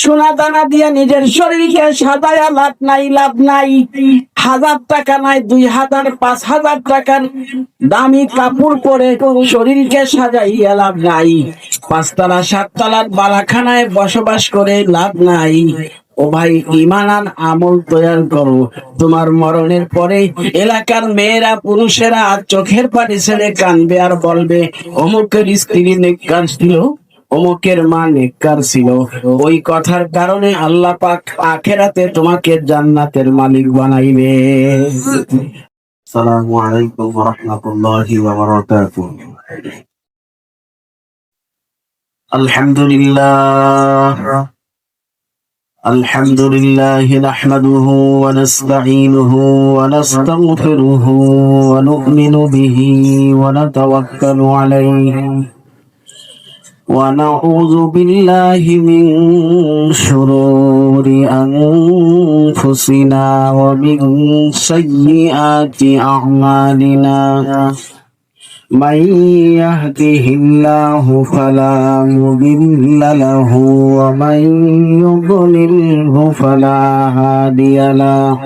সোনা দানা দিয়ে নিজের শরীরকে সাজায়া লাভ নাই, লাভ নাই। 1000 টাকা নাই, 2000 5000 টাকার দামি কাপড় পরে শরীরকে সাজাইয়া লাভ নাই। 5 তলা 7 তলার বালাখানায় বসবাস করে লাভ নাই। ও ভাই, ঈমান আর আমল তৈয়ার করো। তোমার মরণের পরে এলাকার মেয়েরা পুরুষেরা চোখের পানি ছেড়ে কানবে আর বলবে, অমুকের স্ত্রী নেককার ছিল, অমুকের মা নেককার ছিল। ওই কথার কারণে আল্লাহ পাক আখিরাতে তোমাকে জান্নাতের মালিক বানাইবে। আসসালামু আলাইকুম ওয়া রাহমাতুল্লাহি ওয়া বারাকাতুহু। আলহামদুলিল্লাহ আলহামদুলিল্লাহি নাহমাদুহু ওয়া নাস্তাঈনুহু ওয়া নাস্তাগফিরুহু ওয়া নু'মিনু বিহি ওয়া নাতাওয়াক্কালু আলাইহি ونعوذ بالله من شرور أنفسنا ومن سيئات أعمالنا من يهده الله فلا مضل له ومن يضلله فلا هادي له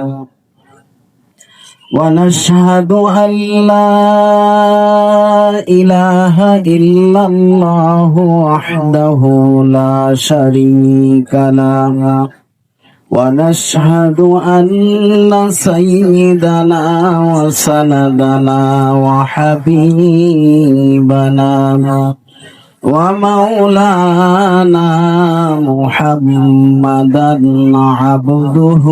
ونشهد أن لا إله إلا الله وحده لا شريك له ونشهد أن سيدنا وسندنا وحبيبنا ومولانا محمدا عبده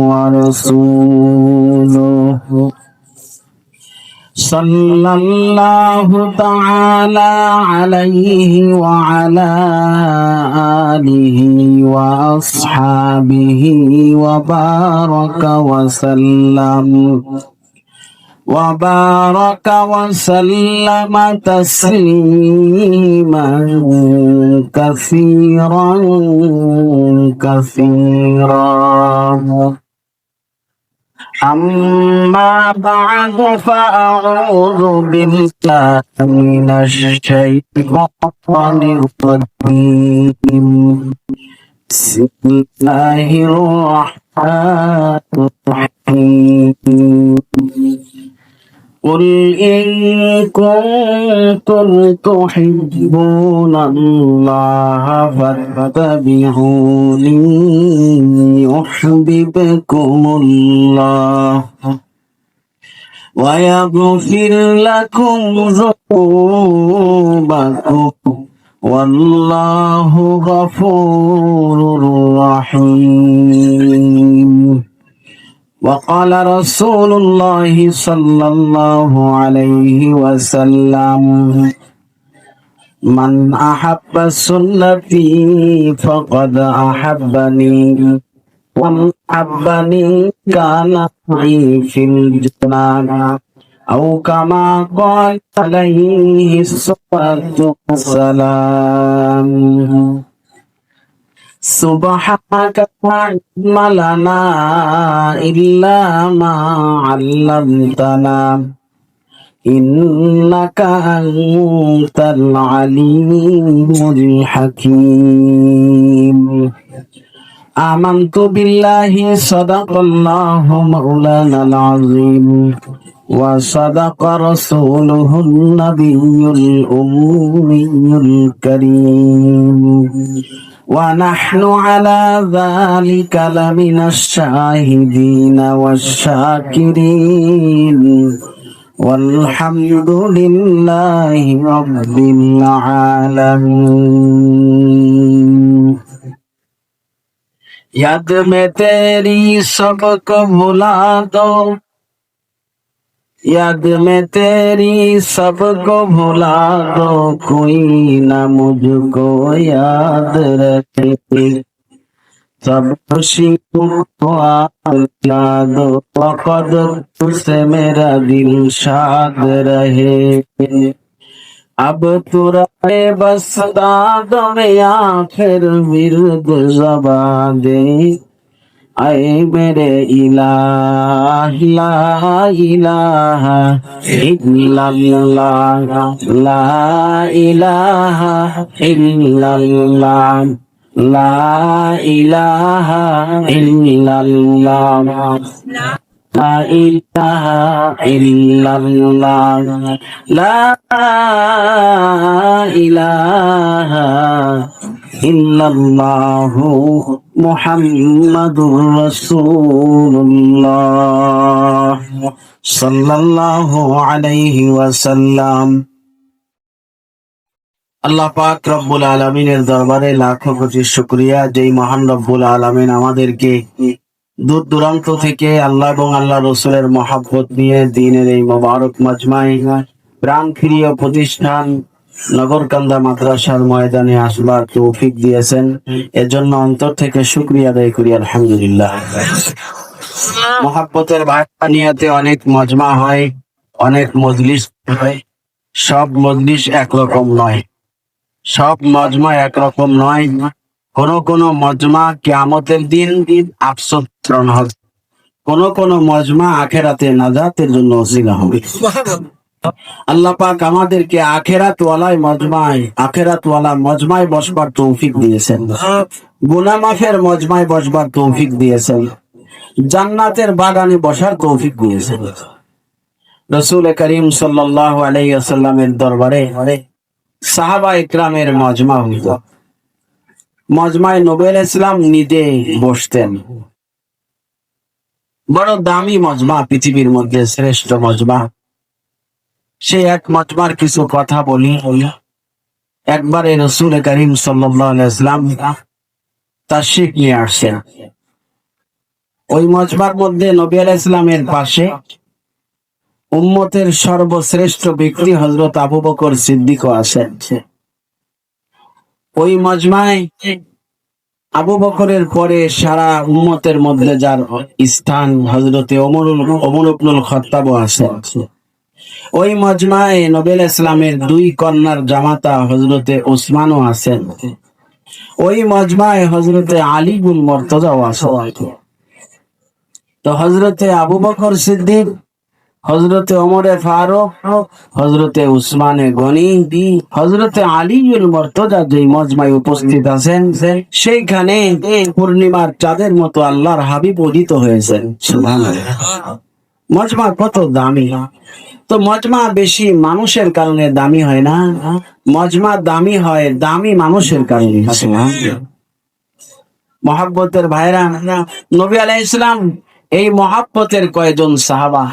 ورسوله صلى الله تعالى عليه وعلى آله وأصحابه وبارك وسلم تسليما كثيرا أما بعد فأعوذ بالله من الشيطان الرجيم بسم الله الرحمن الرحيم قل إن كنتم تحبون الله فاتبعوني يحببكم الله ويغفر لكم ذنوبكم والله غفور رحيم وقال رسول الله صلى الله عليه وسلم من أحب سنتي فقد أحبني ومن أحبني كان معي في الجنة أو كما قال عليه الصلاة والسلام سبحانك لا علم لنا إلا ما علمتنا إنك أنت العليم الحكيم آمنت بالله صدق الله مولانا العظيم وصدق رسوله النبي الأمي الكريم ونحن على ذلك لمن الشاهدين والشاكرين والحمد لله رب العالمين याद में तेरी सबको भुला दो याद में तेरी सबको भुला दो कोई ना मुझको याद रखे सब खुशी को याद दो फकद तुझसे मेरा दिल शाद रहे अब तू रहे बस दाद में आखिर विरुद्ध ज़बा दे आए मेरे इलाह ला इलाहा इल्लल्लाह ला इलाहा इल्लल्लाह লা ইলাহা ইল্লাল্লাহ, লা ইলাহা ইল্লাল্লাহ, লা ইলাহা ইল্লাল্লাহু মুহাম্মাদুর রাসূলুল্লাহ সাল্লাল্লাহু আলাইহি ওয়াসাল্লাম। আল্লাহ পাক রব্বুল আলামিনের দরবারে লাখো কোটি শুকরিয়া, যেই মহান রব্বুল আলামিন আমাদেরকে দূর দূরান্ত থেকে আল্লাহ এবং আল্লাহ রসুলের মহাব্বত নিয়ে দ্বীনের এই মোবারক মাজমায় প্রাণ প্রিয় প্রতিষ্ঠান নগরকান্দা মাদ্রাসার ময়দানে আসবার তৌফিক দিয়েছেন। এজন্য অন্তর থেকে শুকরিয়া আদায় করি, আলহামদুলিল্লাহ। মহাব্বতের ভাইয়াতে অনেক মজমা হয়, অনেক মজলিস হয়। সব মজলিস একরকম নয়, সব মজমা একরকম নয়। কোন কোন মজমা কিয়ামতের দিন আফসোস হবে, কোন মজমা আখেরাতে নাজাতের জন্য ওসিলা হবে। আল্লাহ পাক আমাদেরকে আখেরাতওয়ালা মজমায় বসবার তৌফিক দিয়েছেন, গুনাহ মাফের মজমায় বসবার তৌফিক দিয়েছেন, জান্নাতের বাগানে বসার তৌফিক দিয়েছেন। রাসূল করিম সাল্লাল্লাহু আলাইহি ওয়াসাল্লামের দরবারে সাহাবা ইকরামের মজমা হইত। মজমায় নবী আলাইহিস সালাম নিজে বসতেন। বড় দামি মজমা, পৃথিবীর মধ্যে শ্রেষ্ঠ মজমা। সে এক মজমার কিছু কথা বলি। একবারে রাসূল করিম সাল্লাল্লাহু আলাইহি ওয়াসাল্লাম তাশরীফ নিয়ে আসছেন। ওই মজমার মধ্যে নবী আলাইহিস সালামের পাশে উম্মতের সর্বশ্রেষ্ঠ ব্যক্তি হযরত আবু বকর সিদ্দিকও আছেন। ওই মজমায় আবু বকরের পরে সারা উম্মতের মধ্যে যার স্থান হযরতে ওমর ইবনুল খাত্তাবও আছেন। ওই মজমায় নবী আলাইহিস সালামের দুই কন্যার জামাতা হযরতে ওসমানও আছেন। ওই মজমায় হযরতে আলী ইবনে মুর্তজাও আছেন। তো হযরতে আবু বকর সিদ্দিক, হযরতে ওমরে ফারুক, হযরতে উসমানে গনি, হযরতে আলী ইবনে মুর্তজা যেই মজমায় উপস্থিত আছেন, সেইখানে পূর্ণিমার চাঁদের মতো আল্লাহর হাবিব উদিত হয়েছেন। সুবহানাল্লাহ। মজমা কত দামি! তো মজমা বেশি মানুষের কারণে দামি হয় না, মজমা দামি হয় দামি মানুষের কারণে। মহাব্বতের ভাইরা, নবী আলাইহিস সালাম এই মহাব্বতের কয়েকজন সাহাবা,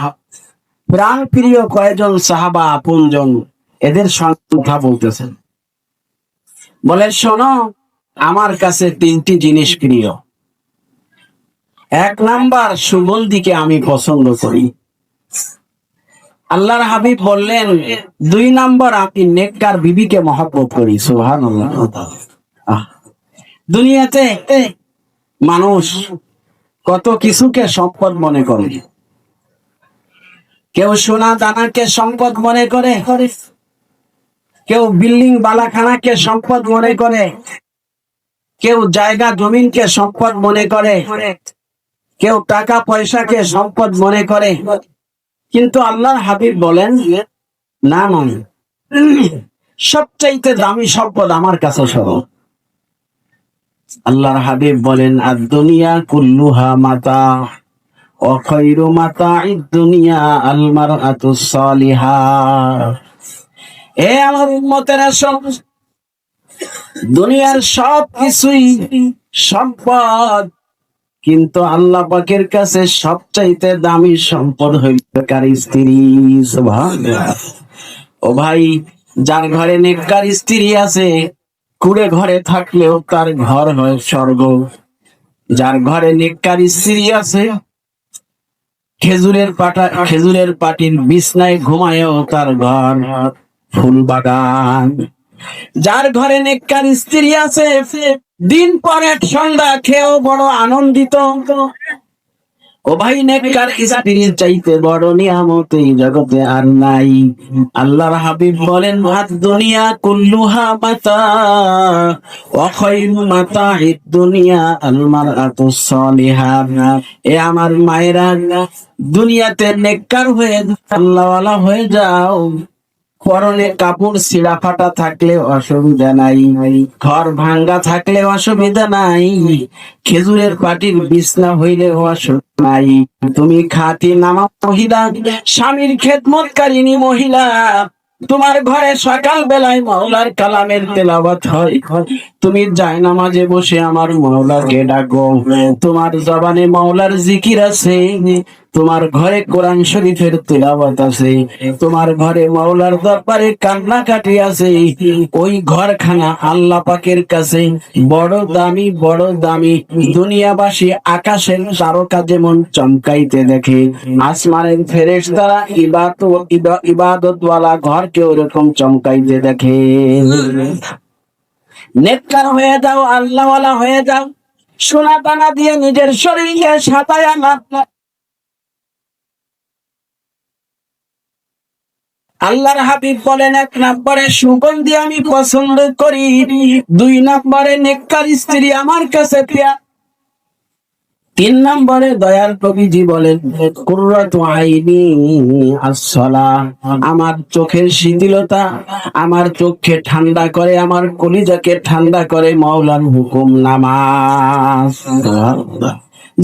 প্রাণ প্রিয় কয়েকজন সাহাবা, আপনজন, এদের সংখ্যা বলতেছেন। বলে, শোনো, আমার কাছে তিনটি জিনিস প্রিয়। এক নাম্বার, সুগন্ধিকে আমি পছন্দ করি। আল্লাহর হাবিব বললেন, দুই নাম্বার, আমি নেককার বিবিকে মহব্বত করি। সুবহানাল্লাহ। দুনিয়াতে মানুষ কত কিছুকে সম্পদ মনে করে। কেউ সোনা দানাকে সম্পদ মনে করে, কেউ বিল্ডিং বালাখানাকে সম্পদ মনে করে, কেউ জায়গা জমিনকে সম্পদ মনে করে, কেউ টাকা পয়সাকে সম্পদ মনে করে। কিন্তু আল্লাহর হাবিব বলেন, না নয়, সবচাইতে দামি সম্পদ আমার কাছে সব। আল্লাহর হাবিব বলেন, আদ-দুনিয়া কুল্লুহা মাতা ওয়া খায়রু মাতা'id দুনিয়া আল মারআতুস সালিহা। এ আমার উম্মতেরা, সব দুনিয়ার সব কিছুই সম্পদ, কিন্তু আল্লাহ পাকের কাছে সবচাইতে দামি সম্পদ হইল কার স্ত্রী। সুবহানাল্লাহ। ও ভাই, যার ঘরে নেককার স্ত্রী আছে, কুড়ে ঘরে থাকলেও তার ঘর হয় স্বর্গ। যার ঘরে নেককার স্ত্রী আছে, খেজুরের পাটির বিছনায় ঘুমায়ও তার ঘর ফুল বাগান। যার ঘরে নেককার স্ত্রী আছে, দিন পরে সন্ধ্যা খেয়েও বড় আনন্দিত। ও ভাই, নেককার স্ত্রীর চাইতে বড় নিয়ামত এই জগতে আর নাই। আল্লাহর হাবিব বলেন, আদ-দুনিয়া কুল্লুহা মাতা ওয়া খায়রু মাতা'id দুনিয়া আল মারআতুস সালিহা। এ আমার মায়েরা, দুনিয়াতে নেককার হয়ে আল্লাহওয়ালা হয়ে যাও, পরনে কাপড় ছিঁড়া ফাটা থাকলে অসুবিধা নাই, ঘর ভাঙ্গা থাকলে অসুবিধা নাই, খেজুরের পাটির বিছনা হইলে অসুবিধা নাই। তুমি খাঁটি নামা মহিলা, স্বামীর খেদমতকারিনী মহিলা, তোমার ঘরে সকাল বেলায় মাওলার কালামের তেলাওয়াত হয়, তুমি জায়নামাজে বসে আমার মাওলাকে ডাকো, তোমার জবানে মাওলার জিকির আছে, তোমার ঘরে কোরআন শরীফের তেলাওয়াত আছে, তোমার ঘরে মাওলার দরবারে কান্নাকাটি আছে, ওই ঘরখানা আল্লাহ পাকের কাছে বড় দামি, বড় দামি। দুনিয়াবাসী আকাশের তারকা যেমন চমকাইতে দেখে, আসমানের ফেরেশতারা ইবাদতওয়ালা ঘরকে ওরকম চমকাইতে দেখে। নেককার হয়ে যাও, আল্লাহওয়ালা হয়ে যাও, সোনা দানা দিয়ে নিজের শরীরকে সাজায়া না। আল্লাহর হাবিব বলেন, এক নম্বরে সুগন্ধি আমি পছন্দ করি, দুই নম্বরে নেককার স্ত্রী আমার কাছে প্রিয়, তিন নম্বরে দয়াল কবিজি বলেন কুররাতু আইনি as-সালাহ, আমার চোখের শীতলতা, আমার চোখকে ঠান্ডা করে, আমার কলিজাকে ঠান্ডা করে মাওলার হুকুম নামাজ।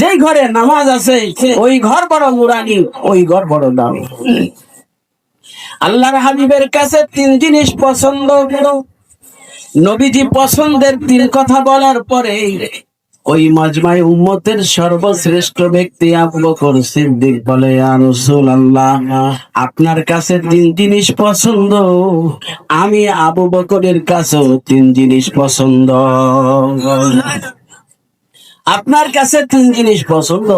যেই ঘরে নামাজ আছে ওই ঘর বড় নুরানি, ওই ঘর বড় দামি। আল্লাহর হাবিবের কাছে তিন জিনিস পছন্দ। নবীজি পছন্দের তিন কথা বলার পরে ওই মাজমায়ে উম্মতের সর্বশ্রেষ্ঠ ব্যক্তি আবু বকর সিদ্দিক বলে, ইয়া রাসূলুল্লাহ, আপনার কাছে তিন জিনিস পছন্দ, আমি আবু বকরের কাছেও তিন জিনিস পছন্দ। আপনার কাছে তিন জিনিস পছন্দ,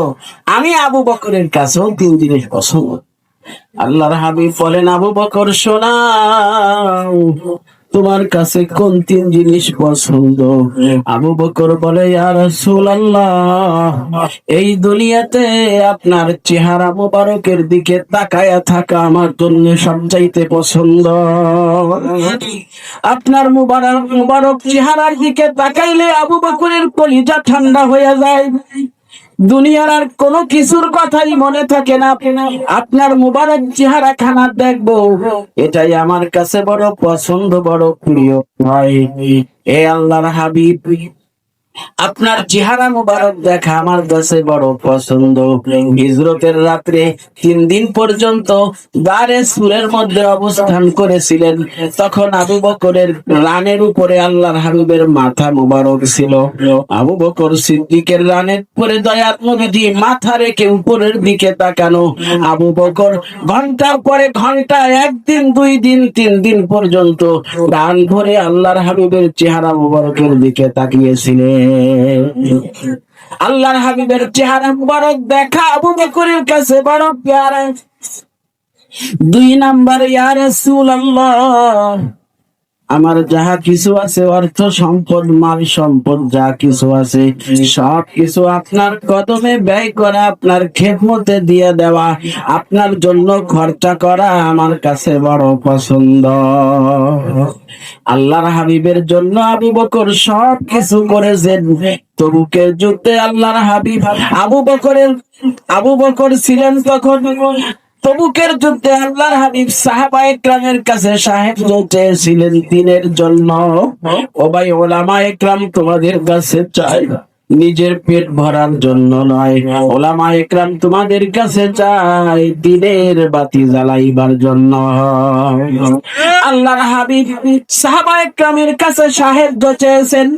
আমি আবু বকরের কাছেও তিন জিনিস পছন্দ। আল্লাহর হাবিব বলেন, আবু বকর শোনাও, তোমার কাছে কোন তিন জিনিস পছন্দ? আবু বকর বলে, ইয়া রাসূলুল্লাহ, এই দুনিয়াতে আপনার চেহারা মোবারকের দিকে তাকায়া থাকা আমার জন্য সবচাইতে পছন্দ। আপনার মুবারক চেহারার দিকে তাকাইলে আবু বকরের কলিজা ঠান্ডা হয়ে যায়, দুনিয়ার আর কোনো কিছুর কথাই মনে থাকে না, আপনার মুবারক চেহারা খানা দেখবো, এটাই আমার কাছে বড় পছন্দ, বড় প্রিয় হয়। এ আল্লাহর হাবিব, আপনার চেহারা মুবারক দেখা আমার কাছে বড় পছন্দ। হিজরতের রাত্রে 3 দিন পর্যন্ত গারে সুরের মধ্যে অবস্থান করেছিলেন, তখন আবু বকরের রানের উপরে আল্লাহর হাবিবের মাথা মুবারক ছিল। আবু বকর সিদ্দিকের রানের উপরে দয়াল নবীজি মাথা রেখে উপরের দিকে তাকানো। আবু বকর ঘন্টার পরে ঘন্টা, 1 দিন 2 দিন 3 দিন পর্যন্ত রান ভরে আল্লাহর হাবিবের চেহারা মুবারকের দিকে তাকিয়েছিলেন। আল্লাহর হাবিবের চেহারা মুবারক দেখা আবু বকরের কাছে বড় প্যারা। 2 নাম্বার, ইয়া রাসূলুল্লাহ, আমার যাহা কিছু আছে, অর্থ সম্পদ, মাল সম্পদ, যা কিছু আছে সব কিছু আপনার কদমে ব্যয় করা, আপনার খেদমতে দিয়ে দেওয়া, আপনার জন্য খরচা করা আমার কাছে বড় পছন্দ। আল্লাহর হাবিবের জন্য আবু বকর সব কিছু করেছেন। তবুকের যুদ্ধে আল্লাহর হাবিব আবু বকর ছিলেন তখন, তবুকের যুদ্ধে আল্লাহর হাবিব সাহাবায়ে কেরামের কাছে সাহায্য চেয়েছিলেন দিনের জন্য। ও ভাই ওলামায়ে কেরাম, তোমাদের কাছে চাই, নিজের পেট ভরার জন্য নয়, ওলামায়ে কেরাম তোমাদের কাছে চাই দিনের বাতি জ্বালাইবার জন্য। আল্লাহর হাবিব সাহাবায়ে কেরামের কাছে সাহায্য চেয়েছেন।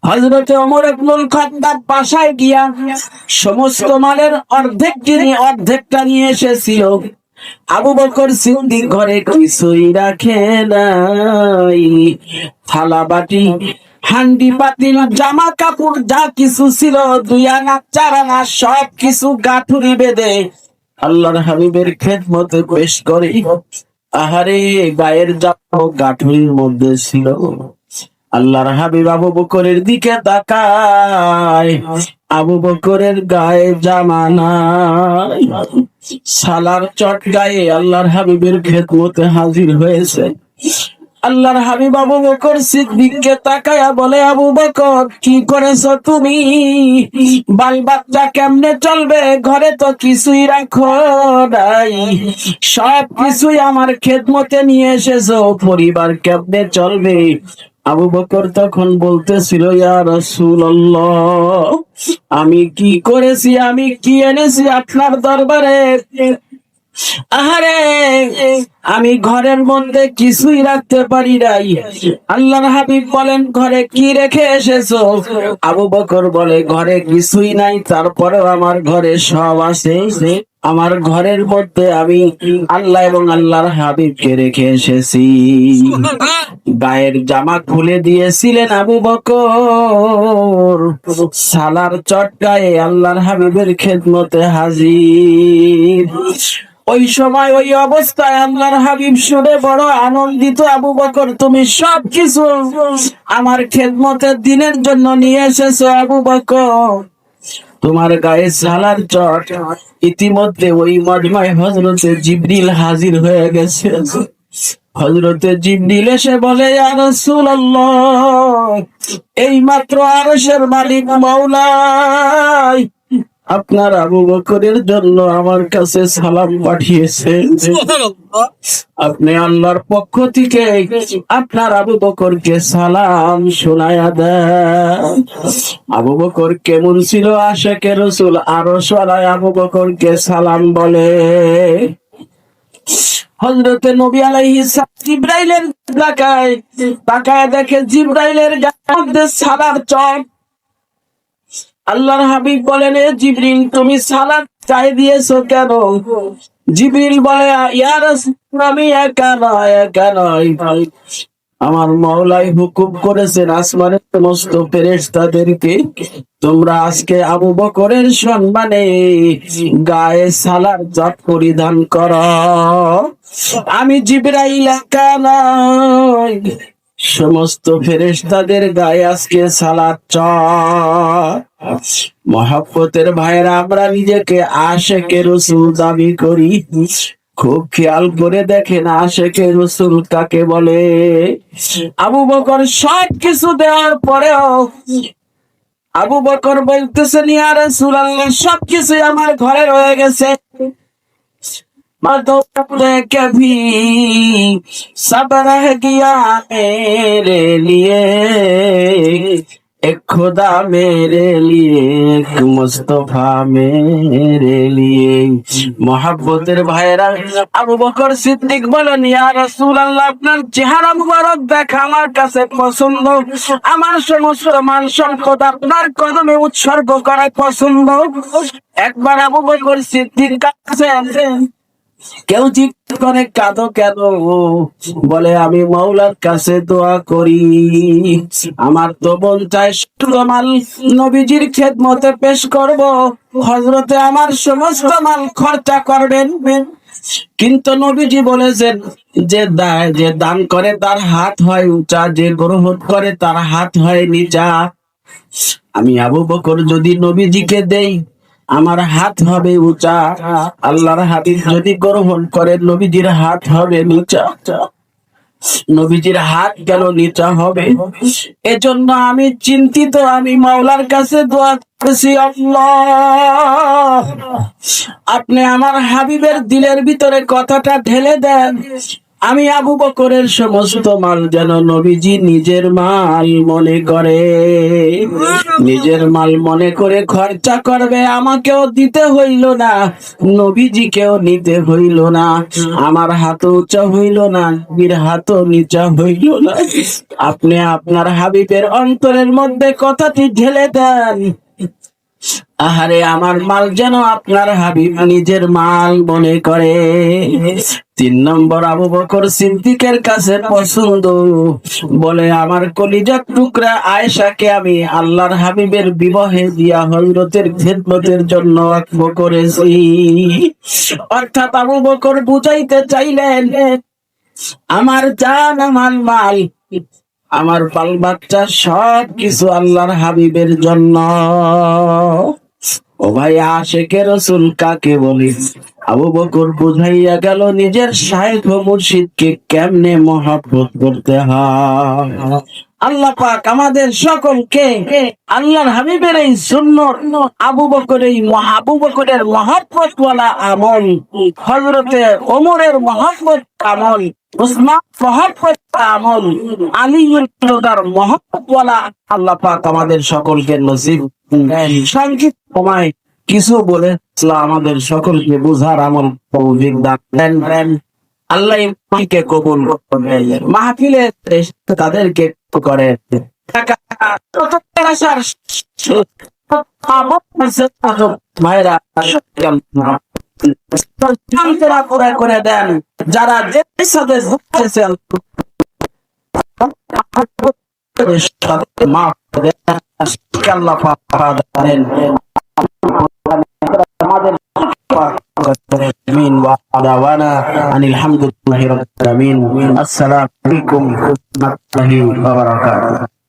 হযরতে ওমর ইবনুল খাত্তাব বাসায় গিয়া সমস্ত মালের অর্ধেকটা নিয়ে এসেছিল। আবু বকর সিদ্দিক ঘরে কিছুই রাখে নাই, থালা বাটি, হান্ডি পাতিল, জামা কাপড় যা কিছু ছিল 2 আনা 4 আনা সব কিছু গাঁঠুরি বেঁধে আল্লাহর হাবিবের খেদমতে পেশ করে। আহারে, গায়ের জামা গাঁঠুরির মধ্যে ছিল। আল্লাহর হাবিব আবু বকরের দিকে তাকায়, আবু বকরের গায়ে জামা নাই, সালার চট গায়ে আল্লাহর হাবিবের খেদমতে হাজির হয়েছে। আল্লাহর হাবিব আবু বকর সিদ্দিককে তাকায়া বলে, আবু বকর কি করেছো তুমি? বাল বাচ্চা কেমনে চলবে? ঘরে তো কিছুই রাখো নাই, সব কিছুই আমার খেদমতে নিয়ে এসেছো, পরিবার কেমনে চলবে? আবু বকর তখন বলতেছিল, ইয়া রাসূলুল্লাহ, আমি কি করেছি, আমি কি এনেছি আপনার দরবারে? আহারে, আমি ঘরের মধ্যে কিছুই রাখতে পারি নাই। আল্লাহর হাবিব বলেন, ঘরে কি রেখে এসেছো? আবু বকর বলে, ঘরে কিছুই নাই, তারপরেও আমার ঘরে সব আছে। আমার ঘরের মধ্যে আমি আল্লাহ এবং আল্লাহর হাবিবকে রেখে এসেছি। গায়ের জামা খুলে দিয়েছিলেন আবু বকর, সালার চটকায়ে আল্লাহর হাবিবের খেদমতে হাজির। ওই সময় ওই অবস্থায় আল্লাহর হাবিব শুনে বড় আনন্দিত, আবু বকর তুমি সবকিছু আমার খেদমতের দিনের জন্য নিয়ে এসেছো। আবু বকর, তোমার গায়ে সালার চট। ইতিমধ্যে ওই মজমায় হযরতে জিবরিল হাজির হয়ে গেছে। হযরতে জিবরিল এসে বলে, ইয়া রাসূলুল্লাহ, এই মাত্র আরশের মালিক মাওলা আপনার আবু বকরের জন্য আমার কাছে সালাম পাঠিয়েছে। আপনি আল্লাহর পক্ষ থেকে আপনার আবু বকরকে সালাম শোনায়া দেন। আবু বকর কেমন ছিল আশিকে রাসূল, আরশ ওয়ালায় আবু বকরকে সালাম বলে। হযরতে নবী আলাইহিস সালাম জিবরাইলের তাকায় দেখে জিবরাইলের গায়ের মধ্যে সালার চট। আল্লাহর হাবিব বলেন, এ জিবরিল, তুমি সালাত চাই দিয়েছো কেন? জিবরিল বলে, ইয়া রাসূল, আমি একা নয়, আমার মাওলাই হুকুম করেছেন আসমানের সমস্ত ফেরেশতাদেরকে, তোমরা আজকে আবু বকরের সম্মানে গায়ে সালার চট পরিধান করো। আমি জিবরাইল একা নয়, সমস্ত ফেরেশতাদের গায়ে আজকে সালাত চট। মহব্বতের ভাইরা, আমরা নিজেকে আশিকে রাসূল দাবি করি, খুব খেয়াল করে দেখেন আশিকে রাসূল কাকে বলে। আবু বকর সব কিছু দেওয়ার পরেও আবু বকর বলতেছেন, ইয়া রাসূলুল্লাহ, সবকিছু আমার ঘরে রয়ে গেছে, कभी सब रह गया मेरे लिए, एक खुदा मेरे लिए, एक मुस्तफा मेरे लिए। मोहब्बतेर भाईरा, আবু বকর সিদ্দিক বলেন, ইয়া রাসূলুল্লাহ, আপনার চেহারা মুবারক দেখা আমার কাছে পছন্দ, আমার সমস্ত মান সম্পদ আপনার কদমে উৎসর্গ করা পছন্দ। একবার আবু বকর সিদ্দিক কাছে কেউ জিজ্ঞেস করে, কাঁদো কেন? বলে, আমি মাওলার কাছে দোয়া করি, আমার তো মন চায় মাল নবীজির খেদমতে পেশ করব, হযরতে আমার সমস্ত মাল খরচা করবেন। কিন্তু নবীজি বলেছেন, যে দান করে তার হাত হয় উঁচা, যে গ্রহণ করে তার হাত হয় নিচা। আমি আবু বকর যদি নবীজিকে দেই, আমার হাত হবে উঁচা, আল্লাহর হাবিব যদি গ্রহণ করেন, নবীজির হাত হবে নিচা। নবীজির হাত কেন নিচা হবে? এজন্য আমি চিন্তিত, আমি মাওলার কাছে দোয়া করছি, আল্লাহ, আপনি আমার হাবিবের দিলের ভিতরে কথাটা ঢেলে দেন, আমি আবু বকরের সমস্ত মাল যেন নবীজি নিজের মাল মনে করে, নিজের মাল মনে করে খরচা করবে, আমাকেও দিতে হইল না, নবীজিকেও নিতে হইল না, আমার হাত উঁচা হইল না, নবীর হাতও নিচা হইল না। আপনি আপনার হাবিবের অন্তরের মধ্যে কথাটি ঢেলে দেন, আহারে, আমার মাল যেন আপনার হাবিব নিজের মাল মনে করে। 3 নম্বর, আবু বকর সিদ্দিকের কাছে পছন্দ, বলে, আমার কলিজার টুকরা আয়েশাকে আমি আল্লাহর হাবিবের বিবাহে দিয়া হযরতের খেদমতের জন্য ওয়াকফ করেছি। অর্থাৎ আবু বকর বুঝাইতে চাইলেন, আমার জান, আমার মাল, আমার বাল বাচ্চা সব কিছু আল্লাহর হাবিবের জন্য। ও ভাই, আশিকে রাসূল কাকে বলে? আবু বকর বুঝাইয়া গেল নিজের শায়েখ ও মুর্শিদকে কেমনে মহব্বত করতে হয়। আল্লাহ পাক আমাদের সকলকে আল্লাহর হাবিবের এই সুন্নত আবু বকরের মহব্বত ওয়ালা আমল, হযরতে ওমরের মহব্বত আমল, উসমান মহব্বত আমল, আলীর মহব্বত ওয়ালা আল্লাহ পাক আমাদের সকলকে নসিব সংক্ষিপ্ত সময় কিছু বলে আমাদের সকলকে বুঝার আমল তৌফিক দান করেন। আল্লাহ ইমামকে কবুল করেন, মাহফিলে তাদেরকে করে ভাইরা করে দেন, যারা যে সাথে মাফ আল্লাহ আমাদের الحمد لله رب العالمين. السلام عليكم ورحمة الله وبركاته.